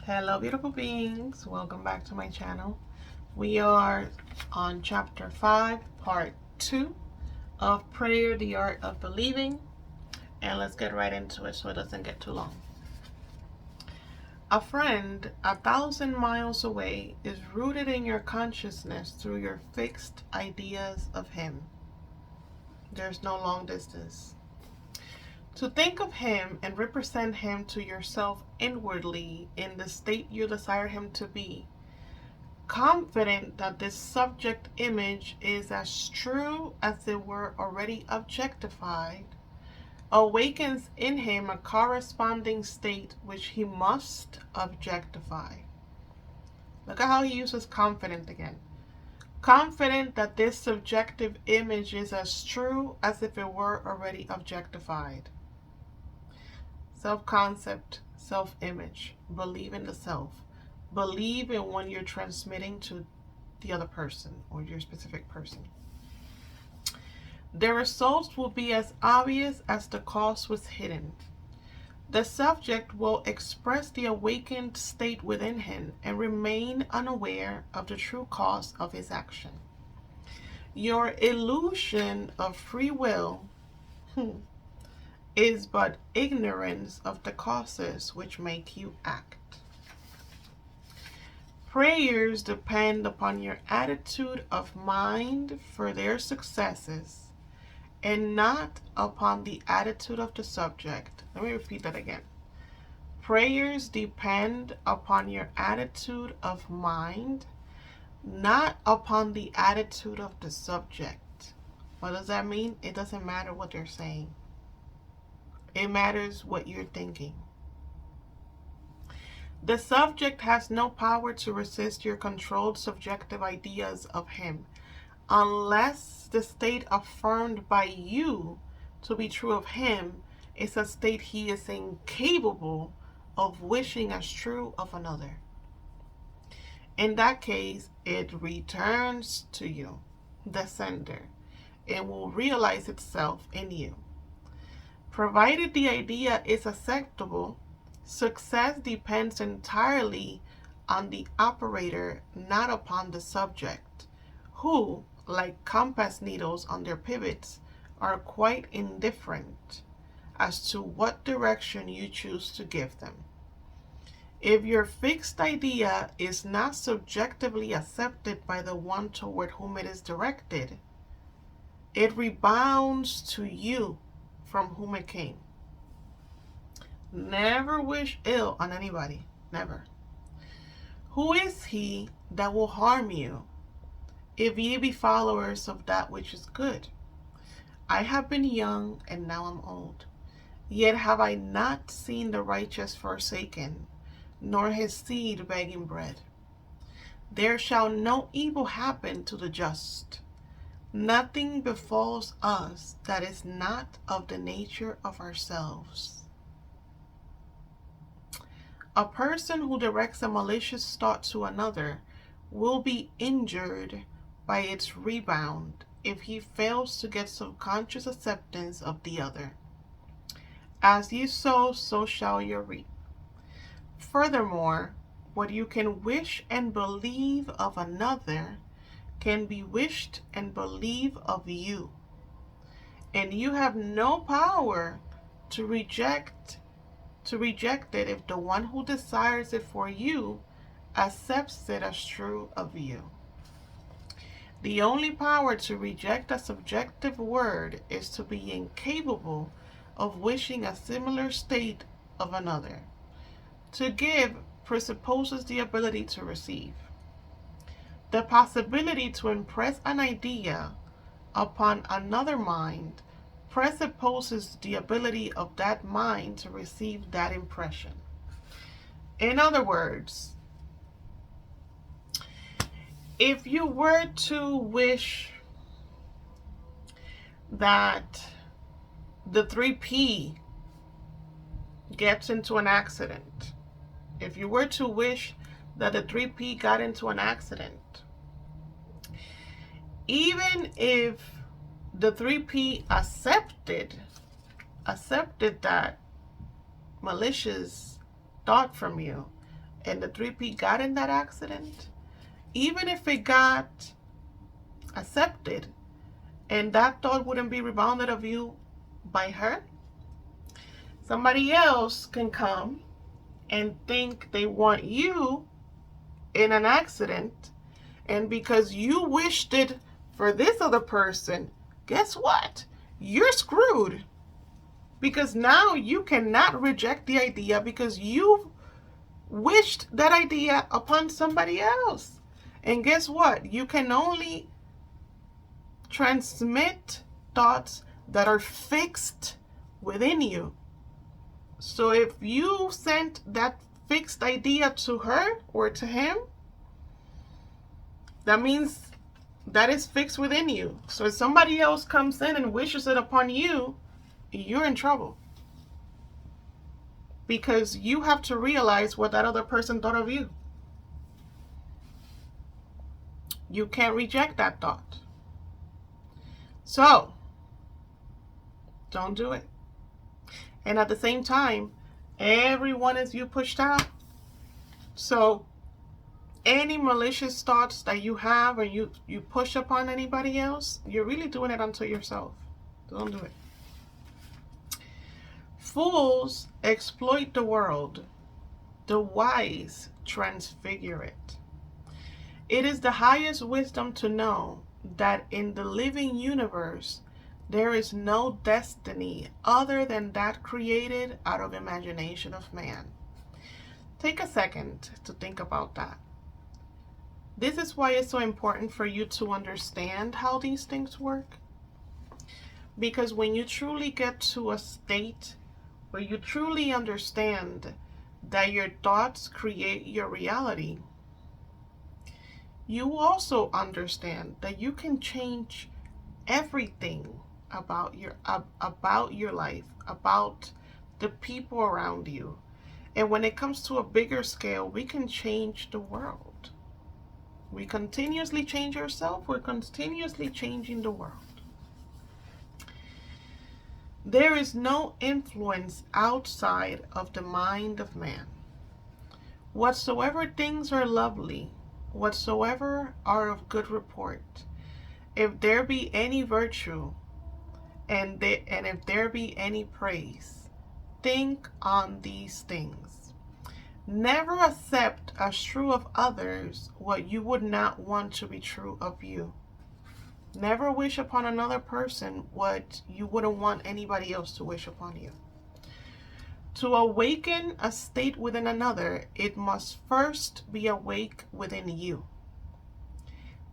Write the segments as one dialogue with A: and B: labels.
A: Hello beautiful beings, welcome back to my channel. We are on chapter 5 part 2 of Prayer, the Art of Believing, and let's get right into it so it doesn't get too long. A friend 1,000 miles away is rooted in your consciousness through your fixed ideas of him. There's no long distance. To think of him and represent him to yourself inwardly in the state you desire him to be, confident that this subject image is as true as it were already objectified, awakens in him a corresponding state which he must objectify. Look at how he uses confident again. Confident that this subjective image is as true as if it were already objectified. Self-concept, self-image, believe in the self. Believe in what you're transmitting to the other person or your specific person. The results will be as obvious as the cause was hidden. The subject will express the awakened state within him and remain unaware of the true cause of his action. Your illusion of free will is but ignorance of the causes which make you act. Prayers depend upon your attitude of mind for their successes and not upon the attitude of the subject. Let me repeat that again. Prayers depend upon your attitude of mind, not upon the attitude of the subject. What does that mean? It doesn't matter what they're saying. It matters what you're thinking. The subject has no power to resist your controlled subjective ideas of him, unless the state affirmed by you to be true of him is a state he is incapable of wishing as true of another. In that case, it returns to you, the sender, and will realize itself in you. Provided the idea is acceptable, success depends entirely on the operator, not upon the subject, who, like compass needles on their pivots, are quite indifferent as to what direction you choose to give them. If your fixed idea is not subjectively accepted by the one toward whom it is directed, it rebounds to you from whom it came. Never wish ill on anybody. Never. Who is he that will harm you, if ye be followers of that which is good? I have been young, and now am old. Yet have I not seen the righteous forsaken, nor his seed begging bread. There shall no evil happen to the just. Nothing befalls us that is not of the nature of ourselves. A person who directs a malicious thought to another will be injured by its rebound if he fails to get subconscious acceptance of the other. As you sow, so shall you reap. Furthermore, what you can wish and believe of another can be wished and believed of you, and you have no power to reject it if the one who desires it for you accepts it as true of you. The only power to reject a subjective word is to be incapable of wishing a similar state of another. To give presupposes the ability to receive. The possibility to impress an idea upon another mind presupposes the ability of that mind to receive that impression. In other words, if you were to wish that the 3P gets into an accident, if you were to wish that the 3P got into an accident, even if the 3P accepted that malicious thought from you and the 3P got in that accident, even if it got accepted and that thought wouldn't be rebounded of you by her, somebody else can come and think they want you in an accident, and because you wished it for this other person, guess what? You're screwed. Because now you cannot reject the idea because you wished that idea upon somebody else. And guess what? You can only transmit thoughts that are fixed within you. So if you sent that fixed idea to her or to him, that means that is fixed within you. So if somebody else comes in and wishes it upon you, you're in trouble. Because you have to realize what that other person thought of you. You can't reject that thought. So, don't do it. And at the same time, everyone is you pushed out. So, any malicious thoughts that you have or you push upon anybody else, you're really doing it unto yourself. Don't do it. Fools exploit the world. The wise transfigure it. It is the highest wisdom to know that in the living universe, there is no destiny other than that created out of imagination of man. Take a second to think about that. This is why it's so important for you to understand how these things work. Because when you truly get to a state where you truly understand that your thoughts create your reality, you also understand that you can change everything about your life, about the people around you. And when it comes to a bigger scale, we can change the world. We continuously change ourselves. We're continuously changing the world. There is no influence outside of the mind of man. Whatsoever things are lovely, whatsoever are of good report, if there be any virtue, and if there be any praise, think on these things. Never accept as true of others what you would not want to be true of you. Never wish upon another person what you wouldn't want anybody else to wish upon you. To awaken a state within another, it must first be awake within you.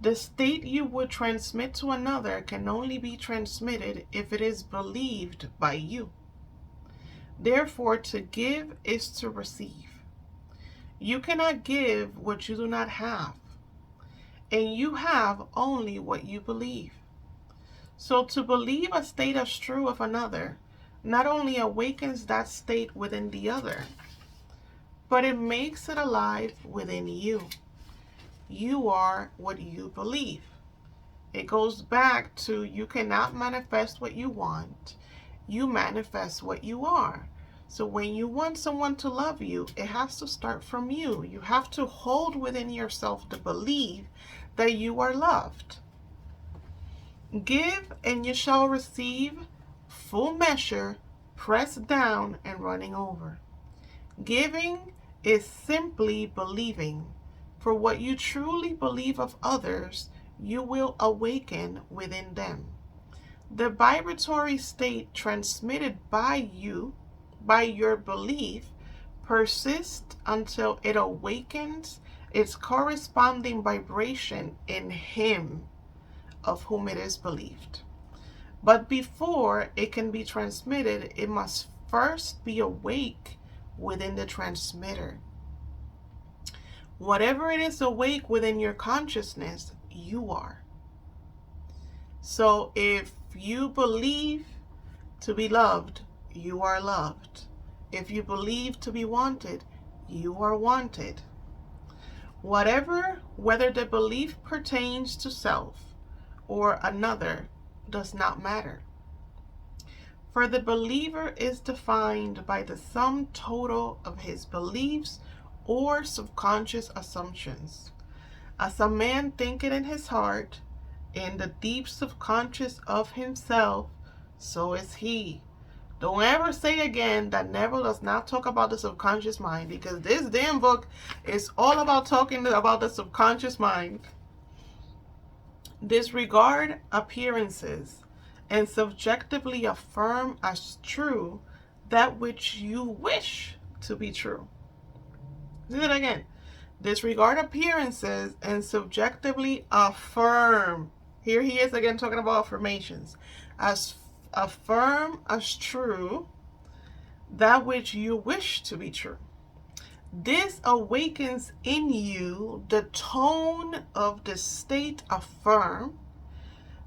A: The state you would transmit to another can only be transmitted if it is believed by you. Therefore, to give is to receive. You cannot give what you do not have, and you have only what you believe. So to believe a state as true of another not only awakens that state within the other, but it makes it alive within you. You are what you believe. It goes back to you cannot manifest what you want. You manifest what you are. So when you want someone to love you, it has to start from you. You have to hold within yourself the belief that you are loved. Give and you shall receive, full measure, pressed down and running over. Giving is simply believing. For what you truly believe of others, you will awaken within them. The vibratory state transmitted by you, by your belief, persists until it awakens its corresponding vibration in him of whom it is believed. But before it can be transmitted, it must first be awake within the transmitter. Whatever it is awake within your consciousness, you are. So if you believe to be loved, you are loved. If you believe to be wanted, you are wanted. Whether the belief pertains to self or another, does not matter. For the believer is defined by the sum total of his beliefs or subconscious assumptions. As a man thinketh in his heart, in the deep subconscious of himself, so is he. Don't ever say again that Neville does not talk about the subconscious mind, because this damn book is all about talking about the subconscious mind. Disregard appearances and subjectively affirm as true that which you wish to be true. Do it again. Disregard appearances and subjectively affirm. Here he is again talking about affirmations. As affirm as true that which you wish to be true. This awakens in you the tone of the state affirm,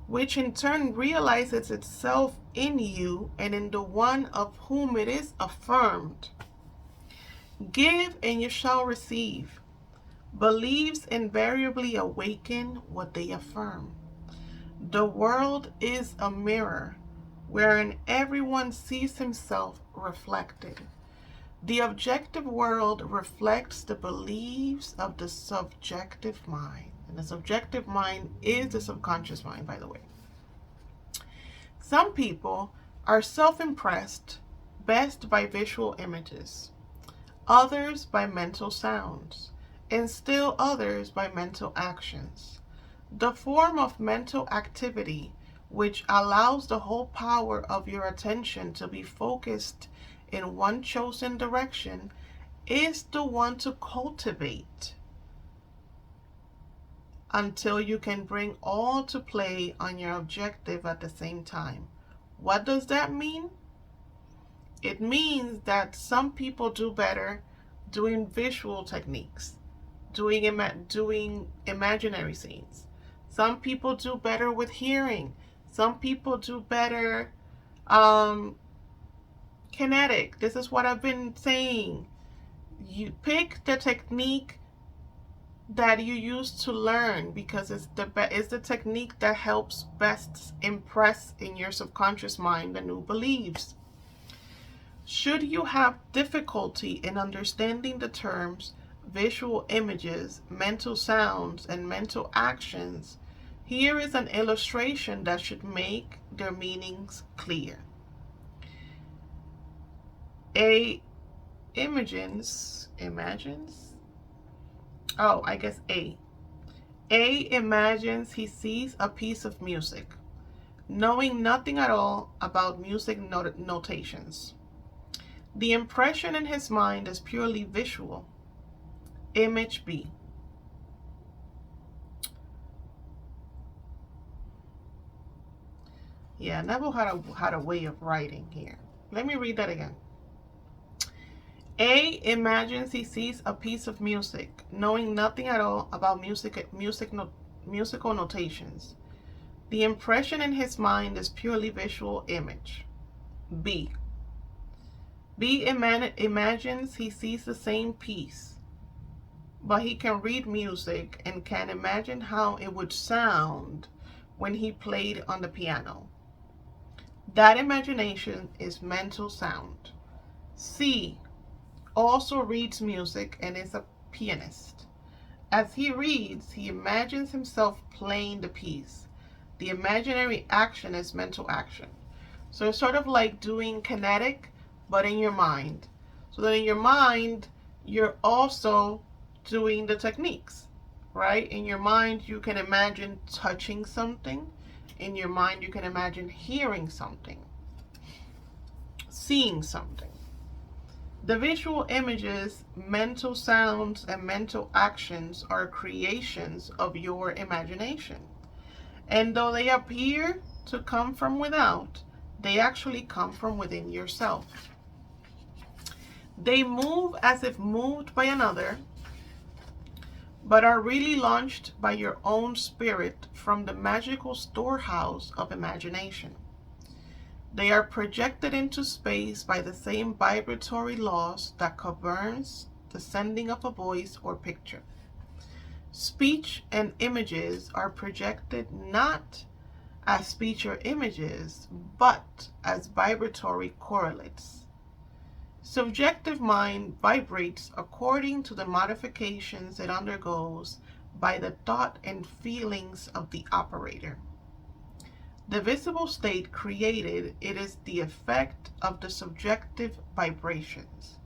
A: which in turn realizes itself in you and in the one of whom it is affirmed. Give and you shall receive. Beliefs invariably awaken what they affirm. The world is a mirror wherein everyone sees himself reflected. The objective world reflects the beliefs of the subjective mind. And the subjective mind is the subconscious mind, by the way. Some people are self-impressed best by visual images, others by mental sounds, and still others by mental actions. The form of mental activity which allows the whole power of your attention to be focused in one chosen direction is the one to cultivate until you can bring all to play on your objective at the same time. What does that mean? It means that some people do better doing visual techniques, doing imaginary scenes. Some people do better with hearing. Some people do better kinetic. This is what I've been saying. You pick the technique that you use to learn, because it's the technique that helps best impress in your subconscious mind the new beliefs. Should you have difficulty in understanding the terms visual images, mental sounds, and mental actions, here is an illustration that should make their meanings clear. A imagines. A imagines he sees a piece of music, knowing nothing at all about music notations. The impression in his mind is purely visual. Image B. Yeah, Neville had a way of writing here. Let me read that again. A imagines he sees a piece of music, knowing nothing at all about musical notations. The impression in his mind is purely visual image. B imagines he sees the same piece, but he can read music and can imagine how it would sound when he played on the piano. That imagination is mental sound. C also reads music and is a pianist. As he reads, he imagines himself playing the piece. The imaginary action is mental action. So it's sort of like doing kinetic, but in your mind. So that in your mind, you're also doing the techniques, right? In your mind, you can imagine touching something. In your mind, you can imagine hearing something, seeing something. The visual images, mental sounds, and mental actions are creations of your imagination. And though they appear to come from without, they actually come from within yourself. They move as if moved by another, but are really launched by your own spirit from the magical storehouse of imagination. They are projected into space by the same vibratory laws that governs the sending of a voice or picture. Speech and images are projected not as speech or images, but as vibratory correlates. Subjective mind vibrates according to the modifications it undergoes by the thought and feelings of the operator. The visible state created, it is the effect of the subjective vibrations.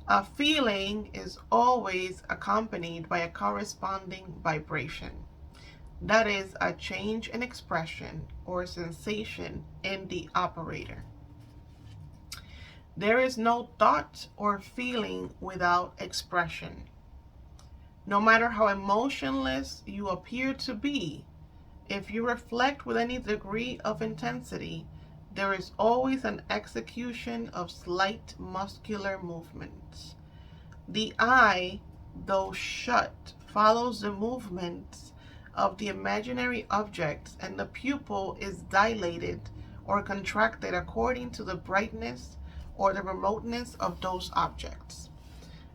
A: A feeling is always accompanied by a corresponding vibration. That is a change in expression or sensation in the operator. There is no thought or feeling without expression. No matter how emotionless you appear to be, if you reflect with any degree of intensity, there is always an execution of slight muscular movements. The eye, though shut, follows the movements of the imaginary objects, and the pupil is dilated or contracted according to the brightness or the remoteness of those objects.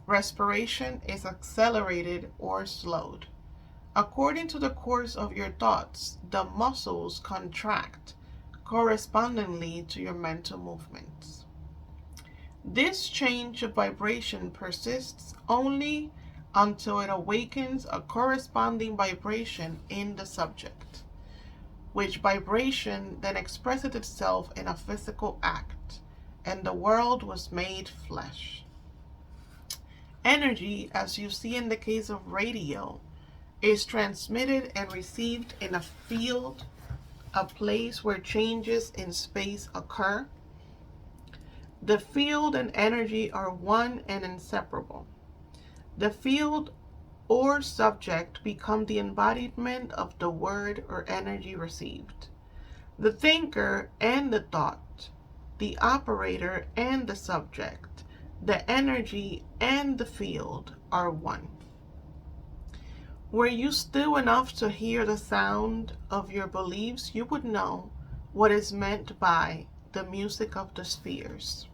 A: Respiration is accelerated or slowed. According to the course of your thoughts, the muscles contract correspondingly to your mental movements. This change of vibration persists only until it awakens a corresponding vibration in the subject, which vibration then expresses itself in a physical act, and the world was made flesh. Energy, as you see in the case of radio, is transmitted and received in a field, a place where changes in space occur. The field and energy are one and inseparable. The field or subject become the embodiment of the word or energy received. The thinker and the thought, the operator and the subject, the energy and the field are one. Were you still enough to hear the sound of your beliefs, you would know what is meant by the music of the spheres.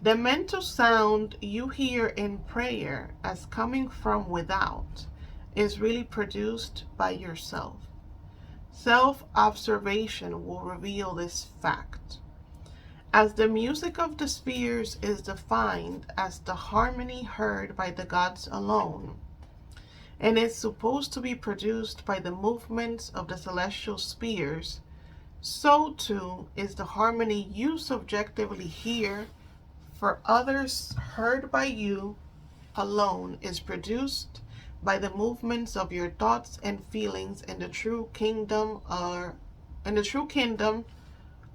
A: The mental sound you hear in prayer as coming from without is really produced by yourself. Self-observation will reveal this fact. As the music of the spheres is defined as the harmony heard by the gods alone, and is supposed to be produced by the movements of the celestial spheres, so too is the harmony you subjectively hear for others heard by you alone is produced by the movements of your thoughts and feelings in the true kingdom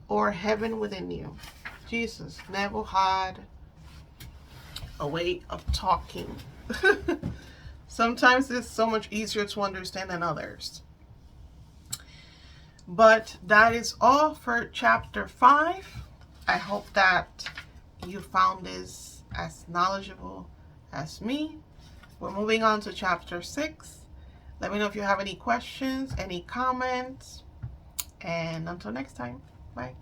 A: or heaven within you. Jesus, Neville had a way of talking. Sometimes it's so much easier to understand than others. But that is all for chapter 5. I hope that you found this as knowledgeable as me. We're moving on to chapter 6. Let me know if you have any questions, any comments, and until next time, bye.